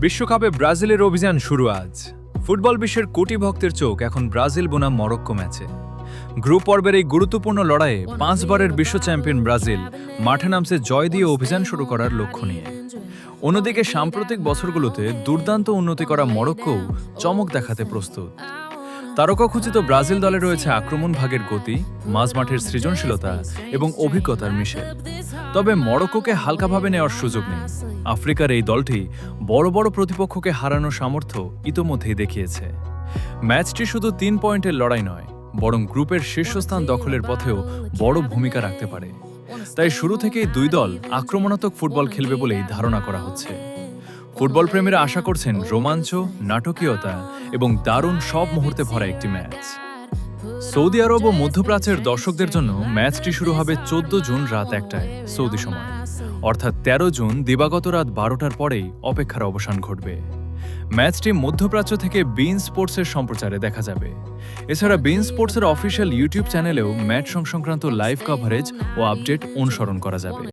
বিশ্বকাপে ব্রাজিলের অভিযান শুরু আজ। ফুটবল বিশ্বের কোটি ভক্তের চোখ এখন ব্রাজিল বনাম মরক্কো ম্যাচে। গ্রুপ পর্বের এই গুরুত্বপূর্ণ লড়াইয়ে 5 বারের বিশ্ব চ্যাম্পিয়ন ব্রাজিল মাঠে নামছে জয় দিয়ে অভিযান শুরু করার লক্ষ্য নিয়ে। অন্যদিকে সাম্প্রতিক বছরগুলোতে দুর্দান্ত উন্নতি করা মরক্কোও চমক দেখাতে প্রস্তুত। তারকাখচিত ব্রাজিল দলে রয়েছে আক্রমণ ভাগের গতি, মাঝমাঠের সৃজনশীলতা এবং অভিজ্ঞতার মিশেল। তবে মরক্কোকে হালকাভাবে নেওয়ার সুযোগ নেই। আফ্রিকার এই দলটি বড় বড় প্রতিপক্ষকে হারানোর সামর্থ্য ইতোমধ্যেই দেখিয়েছে। ম্যাচটি শুধু 3 পয়েন্টের লড়াই নয়, বরং গ্রুপের শীর্ষস্থান দখলের পথেও বড় ভূমিকা রাখতে পারে। তাই শুরু থেকেই দুই দল আক্রমণাত্মক ফুটবল খেলবে বলেই ধারণা করা হচ্ছে। ফুটবল প্রেমীরা আশা করছেন রোমাঞ্চ, নাটকীয়তা এবং দারুণ সব মুহূর্তে ভরা একটি ম্যাচ। সৌদি আরব ও মধ্যপ্রাচ্যের দর্শকদের জন্য ম্যাচটি শুরু হবে 14 জুন রাত 1টায় সৌদি সময়, অর্থাৎ 13 জুন দিবাগত রাত 12টার পরেই অপেক্ষার অবসান ঘটবে। ম্যাচটি মধ্যপ্রাচ্য থেকে বিইন স্পোর্টসের সম্প্রচারে দেখা যাবে। এছাড়া বিইন স্পোর্টসের অফিসিয়াল ইউটিউব চ্যানেলেও ম্যাচ সংক্রান্ত লাইভ কভারেজ ও আপডেট অনুসরণ করা যাবে।